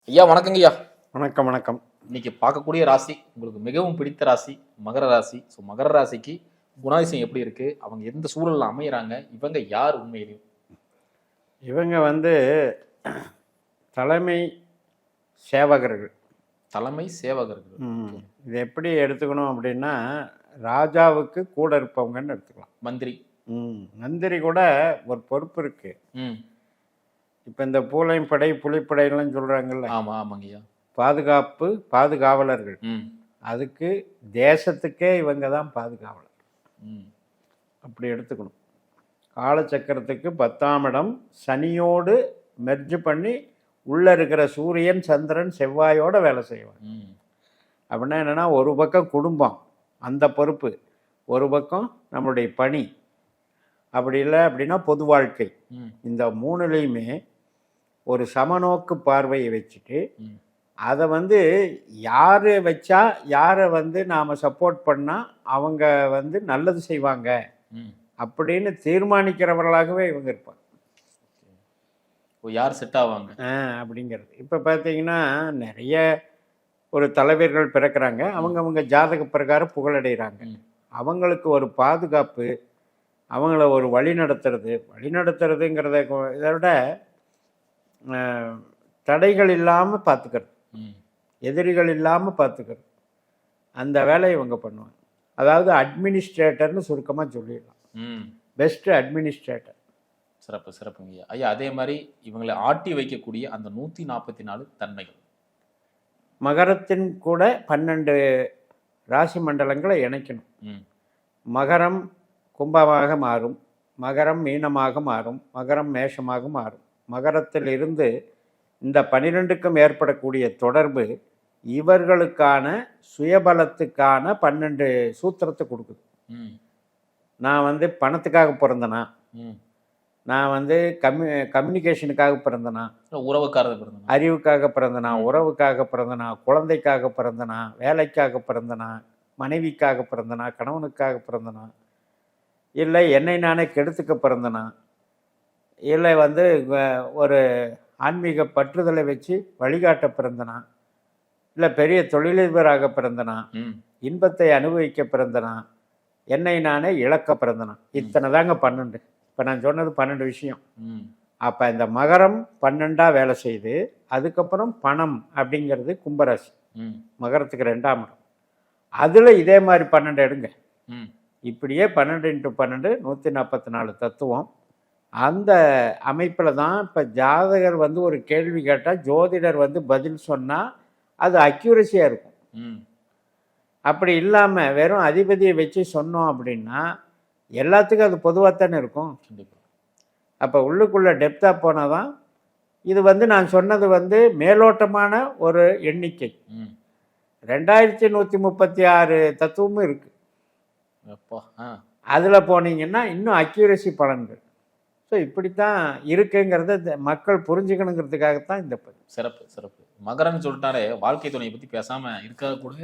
ஐயா வணக்கங்க ஐயா. வணக்கம் வணக்கம். இன்னைக்கு பார்க்கக்கூடிய ராசி உங்களுக்கு மிகவும் பிடித்த ராசி மகர ராசி. ஸோ மகர ராசிக்கு குணாதிசயம் எப்படி இருக்கு, அவங்க எந்த சூழல்ல அமையறாங்க, இவங்க யார் உண்மையிலேயும்? இவங்க தலைமை சேவகர்கள். தலைமை சேவகர்கள். இது எப்படி எடுத்துக்கணும் அப்படின்னா, ராஜாவுக்கு கூட இருப்பவங்கன்னு எடுத்துக்கலாம். மந்திரி. மந்திரி கூட ஒரு பொறுப்பு இருக்கு. ம். இப்போ இந்த பூலைப்படை புலிப்படைலாம் சொல்றாங்கல்ல, ஆமா ஆமாங்கய்யா. பாதுகாவலர்கள். ம். அதுக்கு தேசத்துக்கே இவங்க தான் பாதுகாவலர். ம். அப்படி எடுத்துக்கணும். காலச்சக்கரத்துக்கு 10ஆம் இடம் சனியோடு மெர்ஜ் பண்ணி உள்ளே இருக்கிற சூரியன் சந்திரன் செவ்வாயோட வேலை செய்வாங்க. அப்படின்னா என்னென்னா, ஒரு பக்கம் குடும்பம் அந்த பொறுப்பு, ஒரு பக்கம் நம்மளுடைய பணி, அப்படி இல்லை அப்படின்னா பொது வாழ்க்கை. இந்த மூணுலேயுமே ஒரு சமநோக்கு பார்வையை வச்சுட்டு அதை யார் வச்சா யாரை நாம் சப்போர்ட் பண்ணால் அவங்க நல்லது செய்வாங்க அப்படின்னு தீர்மானிக்கிறவர்களாகவே இவங்க இருப்பாங்க. யார் செட் ஆவாங்க அப்படிங்கிறது. இப்போ பார்த்தீங்கன்னா நிறைய ஒரு தலைவர்கள் பிறக்கிறாங்க, அவங்க ஜாதக பிரகாரம் புகழடைகிறாங்க. அவங்களுக்கு ஒரு பாதுகாப்பு, அவங்கள ஒரு வழிநடத்துறதுங்கிறத இதை விட தடைகள் இல்லாமல் பார்த்துக்கிறது, எதிரிகள் இல்லாமல் பார்த்துக்கிறது, அந்த வேலையை இவங்க பண்ணுவாங்க. அதாவது அட்மினிஸ்ட்ரேட்டர்னு சுருக்கமாக சொல்லிடலாம். Best administrator. சிறப்பு சிறப்புங்க ஐயா. அதே மாதிரி இவங்களை ஆட்டி வைக்கக்கூடிய அந்த 144 தன்மைகள். மகரத்தின் கூட 12 ராசி மண்டலங்களை இணைக்கணும். மகரம் கும்பமாக மாறும், மகரம் மீனமாக மாறும், மகரம் மேஷமாக மாறும். மகரத்தில் இருந்து இந்த 12க்கும் ஏற்படக்கூடிய தொடர்பு இவர்களுக்கான சுயபலத்துக்கான 12 சூத்திரத்தை கொடுக்குது. நான் பணத்துக்காக பிறந்தனா, நான் கம்யூனிகேஷனுக்காக பிறந்தனா, அறிவுக்காக பிறந்தனா, உறவுக்காக பிறந்தனா, குழந்தைக்காக பிறந்தனா, வேலைக்காக பிறந்தனா, மனைவிக்காக பிறந்தனா, கணவனுக்காக பிறந்தனா, இல்லை என்னை நானே கெடுத்துக்க பிறந்தனா, இல்லை ஒரு ஆன்மீக பற்றுதலை வச்சு வழிகாட்ட பிறந்தனா, இல்லை பெரிய தொழிலதிபராக பிறந்தனா, இன்பத்தை அனுபவிக்க பிறந்தனா, என்னை நானே இழக்க பிறந்தனா. இத்தனை தாங்க 12. இப்போ நான் சொன்னது 12 விஷயம். அப்போ இந்த மகரம் 12ஆக வேலை செய்து, அதுக்கப்புறம் பணம் அப்படிங்கிறது கும்பராசி, மகரத்துக்கு 2ஆம் இடம். அதில் இதே மாதிரி 12 எடுங்க. இப்படியே 12 × 12 144 தத்துவம். அந்த அமைப்பில் தான் இப்போ ஜாதகர் ஒரு கேள்வி கேட்டால் ஜோதிடர் பதில் சொன்னால் அது அக்யூரஸியாக இருக்கும். அப்படி இல்லாமல் வெறும் அதிபதியை வச்சு சொன்னோம் அப்படின்னா எல்லாத்துக்கும் அது பொதுவாக தானே இருக்கும். அப்போ உள்ளுக்குள்ளே டெப்த்தாக போனால் தான் இது நான் சொன்னது மேலோட்டமான ஒரு எண்ணிக்கை. 2136 தத்துவமும் இருக்குது. அதில் போனீங்கன்னா இன்னும் அக்யூரசி பலன்கள். ஸோ இப்படித்தான் இருக்குங்கிறத மக்கள் புரிஞ்சுக்கணுங்கிறதுக்காகத்தான் இந்த பதிவு. சிறப்பு சிறப்பு. மகரன்னு சொல்லிட்டாலே வாழ்க்கை துணையை பற்றி பேசாமல் இருக்காத கூட.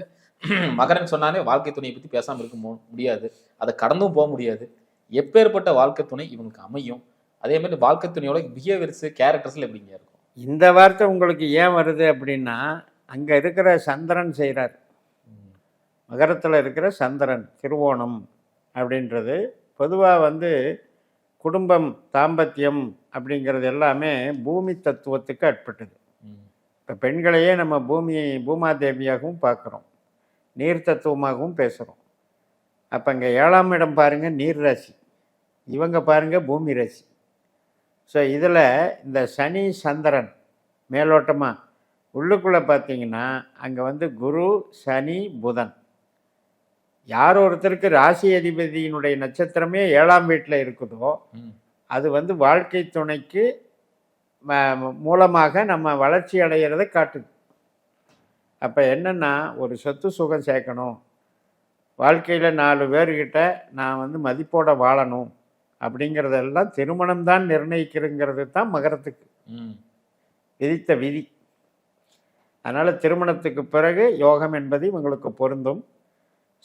மகரன் சொன்னாலே வாழ்க்கை துணையை பற்றி பேசாமல் இருக்க முடியாது, அதை கடந்தும் போக முடியாது. எப்பேற்பட்ட வாழ்க்கை துணை இவங்களுக்கு அமையும், அதே மாதிரி வாழ்க்கை துணையோட பிஹேவியர்ஸ் கேரக்டர்ஸ்ல எப்படிங்க இருக்கும்? இந்த வார்த்தை உங்களுக்கு ஏன் வருது அப்படின்னா, அங்கே இருக்கிற சந்திரன் செய்கிறார். மகரத்தில் இருக்கிற சந்திரன் திருவோணம் அப்படின்றது பொதுவாக குடும்பம் தாம்பத்தியம் அப்படிங்கிறது எல்லாமே பூமி தத்துவத்துக்கு அட்பட்டது. இப்போ பெண்களையே நம்ம பூமாதேவியாகவும் பார்க்குறோம், நீர் தத்துவமாகவும் பேசுகிறோம். அப்போ இங்கே 7ஆம் இடம் பாருங்கள் நீர் ராசி, இவங்க பாருங்கள் பூமி ராசி. ஸோ இதில் இந்த சனி சந்திரன் மேலோட்டமாக உள்ளுக்குள்ளே பார்த்தீங்கன்னா அங்கே குரு சனி புதன், யார் ஒருத்தருக்கு ராசி அதிபதியினுடைய நட்சத்திரமே 7ஆம் வீட்டில் இருக்குதோ அது வாழ்க்கை துணைக்கு மூலமாக நம்ம வளர்ச்சி அடைகிறத காட்டுது. அப்போ என்னென்னா, ஒரு சொத்து சுகம் சேர்க்கணும், வாழ்க்கையில் 4 பேர்கிட்ட நான் மதிப்போட வாழணும் அப்படிங்கிறதெல்லாம் திருமணம் தான் நிர்ணயிக்கிறங்கிறது தான் மகரத்துக்கு விதித்த விதி. அதனால் திருமணத்துக்கு பிறகு யோகம் என்பது இவங்களுக்கு பொருந்தும்.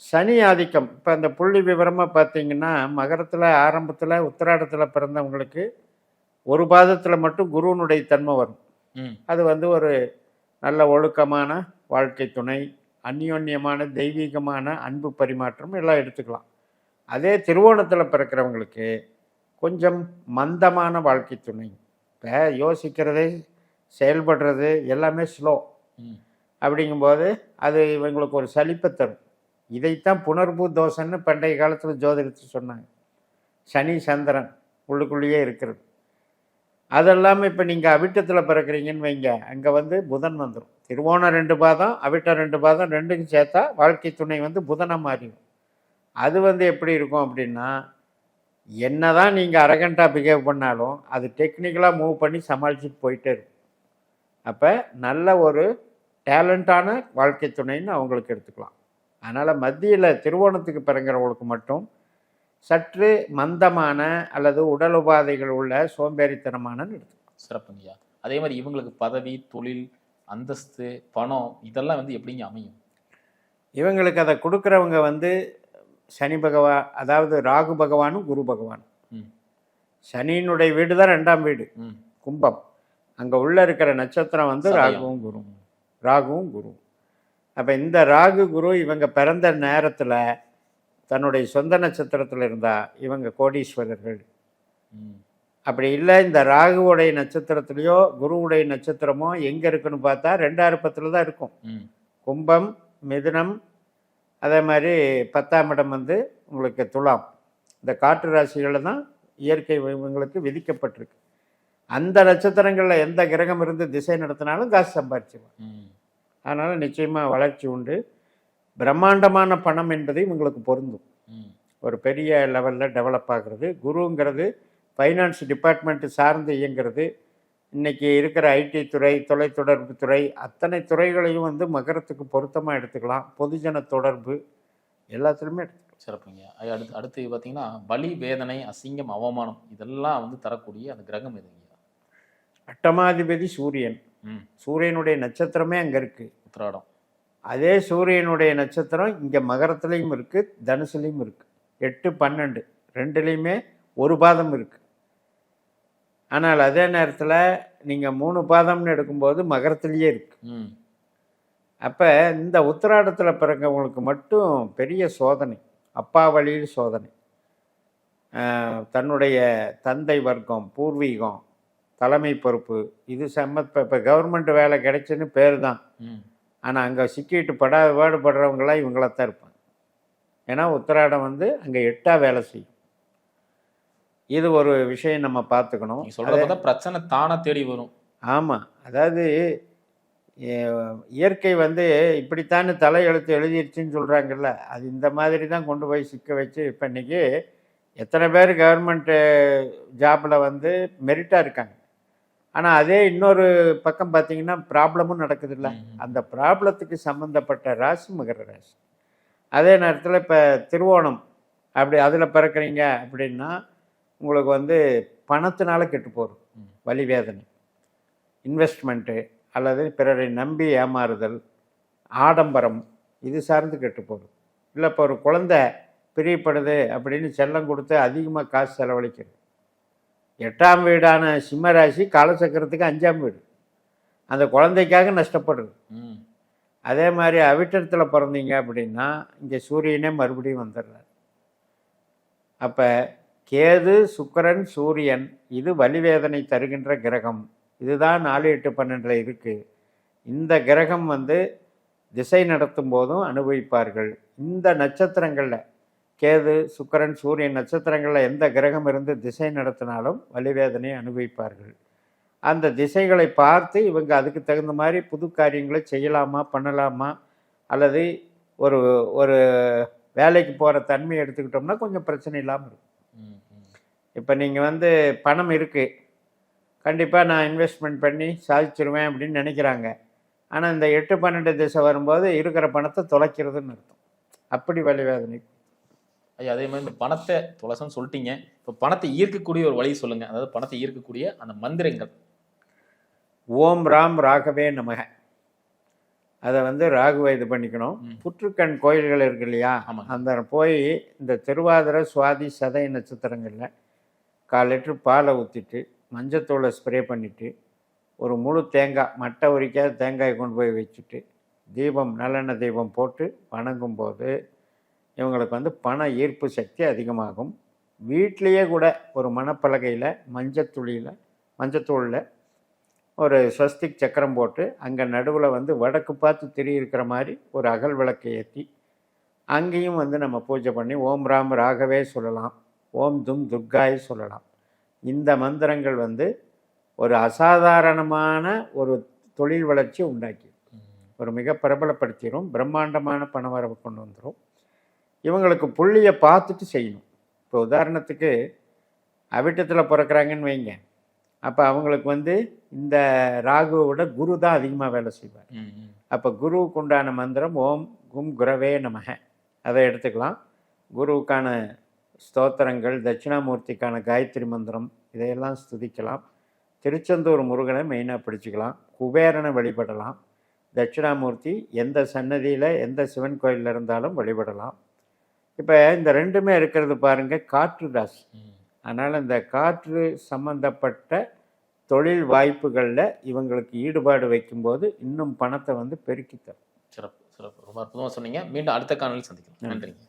சனி ஆதிக்கம் இப்போ அந்த புள்ளி விவரமாக பார்த்தீங்கன்னா, மகரத்தில் ஆரம்பத்தில் உத்திராடத்தில் பிறந்தவங்களுக்கு ஒரு பாதத்தில் மட்டும் குருவனுடைய தன்மை வரும். அது ஒரு நல்ல ஒழுக்கமான வாழ்க்கை துணை, அந்யோன்யமான தெய்வீகமான அன்பு பரிமாற்றம் எல்லாம் எடுத்துக்கலாம். அதே திருவோணத்தில் பிறக்கிறவங்களுக்கு கொஞ்சம் மந்தமான வாழ்க்கை துணை. இப்போ யோசிக்கிறது, செயல்படுறது எல்லாமே ஸ்லோ. அப்படிங்கும்போது அது இவங்களுக்கு ஒரு சலிப்பை தரும். இதைத்தான் புனர்பூ தோஷன்னு பண்டைய காலத்தில் ஜோதிடத்தில் சொன்னாங்க. சனி சந்திரன் உள்ளுக்குள்ளேயே இருக்கிறது. அதெல்லாமல் இப்போ நீங்கள் அவிட்டத்தில் பிறக்கிறீங்கன்னு வைங்க, அங்கே வந்து புதன் வந்துடும். திருவோணம் 2 பாதம், அவிட்டம் 2 பாதம், ரெண்டுக்கும் சேர்த்தா வாழ்க்கை துணை வந்து புதனாக மாறிடும். அது வந்து எப்படி இருக்கும் அப்படின்னா, என்ன தான் நீங்கள் அரகண்டாக பிஹேவ் பண்ணாலும் அது டெக்னிக்கலாக மூவ் பண்ணி சமாளிச்சுட்டு போயிட்டே இருக்கும். அப்போ நல்ல ஒரு டேலண்டான வாழ்க்கை துணைன்னு அவங்களுக்கு எடுத்துக்கலாம். அதனால் மத்தியில் திருவோணத்துக்கு பிறங்கிறவங்களுக்கு மட்டும் சற்று மந்தமான அல்லது உடல் உபாதைகள் உள்ள சோம்பேறித்தனமான எடுத்துக்கலாம். சிறப்புங்கய்யா. அதே மாதிரி இவங்களுக்கு பதவி, தொழில், அந்தஸ்து, பணம் இதெல்லாம் வந்து எப்படிங்க அமையும்? இவங்களுக்கு அதை கொடுக்குறவங்க வந்து சனி பகவான், அதாவது ராகு பகவானும் குரு பகவானும். சனியினுடைய வீடு தான் 2ஆம் வீடு, கும்பம். அங்கே உள்ளே இருக்கிற நட்சத்திரம் வந்து ராகுவும் குருவும். அப்போ இந்த ராகு குரு இவங்க பிறந்த நேரத்தில் தன்னுடைய சொந்த நட்சத்திரத்தில் இருந்தால் இவங்க கோடீஸ்வரர்கள். அப்படி இல்லை, இந்த ராகுவுடைய நட்சத்திரத்துலேயோ குருவுடைய நட்சத்திரமோ எங்கே இருக்குன்னு பார்த்தா 2ஆம் தான் இருக்கும். கும்பம், மிதுனம், அதே மாதிரி 10ஆம் இடம் வந்து உங்களுக்கு துலாம். இந்த காற்று ராசிகளில் தான் இயற்கை இவங்களுக்கு விதிக்கப்பட்டிருக்கு. அந்த நட்சத்திரங்களில் எந்த கிரகம் இருந்து திசை நடத்தினாலும் காசு சம்பாரிச்சிடுவாங்க. அதனால் நிச்சயமாக வளர்ச்சி உண்டு. பிரம்மாண்டமான பணம் என்பது இவங்களுக்கு பொருந்தும். ஒரு பெரிய லெவலில் டெவலப் ஆகிறது. குருங்கிறது ஃபைனான்ஸ் டிபார்ட்மெண்ட்டு சார்ந்து இயங்கிறது. இன்றைக்கி இருக்கிற ஐடி துறை, தொலைத்தொடர்பு துறை, அத்தனை துறைகளையும் வந்து மகரத்துக்கு பொருத்தமாக எடுத்துக்கலாம். பொதுஜன தொடர்பு எல்லாத்துலேயுமே எடுத்துக்கலாம். சிறப்புங்க. அடுத்து பார்த்தீங்கன்னா வலி, வேதனை, அசிங்கம், அவமானம் இதெல்லாம் வந்து தரக்கூடிய அந்த கிரகம் எதுங்க? அட்டமாதிபதி சூரியன். சூரியனுடைய நட்சத்திரமே அங்கே இருக்குது, உத்திராடம். அதே சூரியனுடைய நட்சத்திரம் இங்கே மகரத்துலேயும் இருக்குது, தனுசுலேயும் இருக்குது. 8, 12 ரெண்டுலேயுமே ஒரு பாதம் இருக்குது. ஆனால் அதே நேரத்தில் நீங்கள் 3 பாதம்னு எடுக்கும்போது மகரத்துலேயே இருக்குது. அப்போ இந்த உத்திராடத்தில் பிறந்தவங்களுக்கு மட்டும் பெரிய சோதனை, அப்பா வழியில் சோதனை. தன்னுடைய தந்தை வர்க்கம், பூர்வீகம், தலைமை பொறுப்பு இது இப்போ கவர்மெண்ட் வேலை கிடைச்சுன்னு பேர் தான். ஆனால் அங்கே சிக்கிட்டு பாடுபடுறவங்களாம் இவங்களாத்தான் இருப்பாங்க. ஏன்னா உத்திராடம் வந்து அங்கே 8ஆ வேலை செய்யும். இது ஒரு விஷயம் நம்ம பார்த்துக்கணும். சொல்கிறத பிரச்சனை தானே தேடி வரும். ஆமாம், அதாவது இயற்கை வந்து இப்படித்தானே தலையெழுத்து எழுதிருச்சுன்னு சொல்கிறாங்கல்ல, அது இந்த மாதிரி தான் கொண்டு போய் சிக்க வச்சு. இப்போ இன்றைக்கி எத்தனை பேர் கவர்மெண்ட்டு ஜாபில் வந்து மெரிட்டாக இருக்காங்க. ஆனால் அதே இன்னொரு பக்கம் பார்த்தீங்கன்னா ப்ராப்ளமும் நடக்குதுல்ல. அந்த ப்ராப்ளத்துக்கு சம்மந்தப்பட்ட ராசி மகர ராசி. அதே நேரத்தில் இப்போ திருவோணம் அப்படி அதில் பிறக்கிறீங்க அப்படின்னா உங்களுக்கு வந்து பணத்தினால கெட்டு போகும். வலி, வேதனை, இன்வெஸ்ட்மெண்ட்டு அல்லது பிறரை நம்பி ஏமாறுதல், ஆடம்பரம் இது சார்ந்து கெட்டு போகும். இல்லை இப்போ ஒரு குழந்தை பிரியப்படுது அப்படின்னு செல்லம் கொடுத்து அதிகமாக காசு செலவழிக்கிறது. 8ஆம் வீடான சிம்மராசி காலசக்கரத்துக்கு 5ஆம் வீடு. அந்த குழந்தைக்காக நஷ்டப்படுறது. அதே மாதிரி அவிட்டத்தில் பிறந்தீங்க அப்படின்னா இங்கே சூரியனே மறுபடியும் வந்துடுறார். அப்போ கேது, சுக்கிரன், சூரியன் இது வலிவேதனை தருகின்ற கிரகம். இதுதான் 4, 8, 12 இருக்குது. இந்த கிரகம் வந்து திசை நடத்தும் போதும் அனுபவிப்பார்கள். இந்த நட்சத்திரங்களில் கேது, சுக்கிரன், சூரியன் நட்சத்திரங்களில் எந்த கிரகம் இருந்து திசை நடத்தினாலும் வலிவேதனை அனுபவிப்பார்கள். அந்த திசைகளை பார்த்து இவங்க அதுக்கு தகுந்த மாதிரி புது காரியங்களை செய்யலாமா, பண்ணலாமா, அல்லது ஒரு ஒரு வேலைக்கு போகிற தன்மை எடுத்துக்கிட்டோம்னா கொஞ்சம் பிரச்சனை இல்லாமல் இருக்கும். இப்போ நீங்கள் வந்து பணம் இருக்குது, கண்டிப்பாக நான் இன்வெஸ்ட்மெண்ட் பண்ணி சாதிச்சிருவேன் அப்படின்னு நினைக்கிறாங்க. ஆனால் இந்த 8, 12 திசை வரும்போது இருக்கிற பணத்தை தொலைக்கிறதுன்னு அர்த்தம். அப்படி வலிவேதனை. ஐயா, அதே மாதிரி இந்த பணத்தை தொலைசன்னு சொல்லிட்டீங்க. இப்போ பணத்தை ஈர்க்கக்கூடிய ஒரு வழி சொல்லுங்கள். அதாவது பணத்தை ஈர்க்கக்கூடிய அந்த மந்திரங்கள். ஓம் ராம் ராகவே நமக. அதை வந்து ராகுவை இது பண்ணிக்கணும். புற்றுக்கண் கோயில்கள் இருக்கு இல்லையா, அந்த போய் இந்த திருவாதிரை, சுவாதி, சதய நட்சத்திரங்களில் 1/4 லிட்டர் பாலை ஊற்றிட்டு மஞ்சத்தூளை ஸ்ப்ரே பண்ணிவிட்டு ஒரு முழு தேங்காய் மட்டை உரிக்காத தேங்காயை கொண்டு போய் வச்சுட்டு தீபம் நல்லெண்ணெய் தீபம் போட்டு வணங்கும்போது இவங்களுக்கு வந்து பண ஈர்ப்பு சக்தி அதிகமாகும். வீட்டிலையே கூட ஒரு மணப்பலகையில் மஞ்சத்தூளில் ஒரு ஸ்வஸ்திக் சக்கரம் போட்டு அங்கே நடுவில் வந்து வடக்கு பார்த்து திரி இருக்கிற மாதிரி ஒரு அகல் விளக்கை ஏற்றி அங்கேயும் வந்து நம்ம பூஜை பண்ணி ஓம் ராம் ராகவே சொல்லலாம், ஓம் தும் துர்காய் சொல்லலாம். இந்த மந்திரங்கள் வந்து ஒரு அசாதாரணமான ஒரு தொழில் வளர்ச்சி உண்டாக்கி ஒரு மிக பிரபலப்படுத்திடும், பிரம்மாண்டமான பண வரவு கொண்டு வந்துடும். இவங்களுக்கு புள்ளியை பார்த்துட்டு செய்யணும். இப்போ உதாரணத்துக்கு அவிட்டத்தில் பிறக்கிறாங்கன்னு வைங்க, அப்போ அவங்களுக்கு வந்து இந்த ராகுவோட குரு தான் அதிகமாக வேலை செய்வார். அப்போ குருவுக்கு உண்டான மந்திரம் ஓம் கும் குரவே நமக, அதை எடுத்துக்கலாம். குருவுக்கான ஸ்தோத்திரங்கள், தட்சிணாமூர்த்திக்கான காயத்ரி மந்திரம், இதையெல்லாம் ஸ்துதிக்கலாம். திருச்செந்தூர் முருகனை மெயினாக பிடிச்சிக்கலாம். குபேரனை வழிபடலாம். தட்சிணாமூர்த்தி எந்த சன்னதியில் எந்த சிவன் கோயிலில் இருந்தாலும் வழிபடலாம். இப்போ இந்த ரெண்டுமே இருக்கிறது பாருங்கள், காற்று ராசி. அதனால் இந்த காற்று சம்பந்தப்பட்ட தொழில் வாய்ப்புகளில் இவங்களுக்கு ஈடுபாடு வைக்கும்போது இன்னும் பணத்தை வந்து பெருக்கி தரும். சிறப்பு சிறப்பு, ரொம்ப அற்புதமாக சொன்னீங்க. மீண்டும் அடுத்த காணொலியில் சந்திக்கலாம். நன்றிங்க.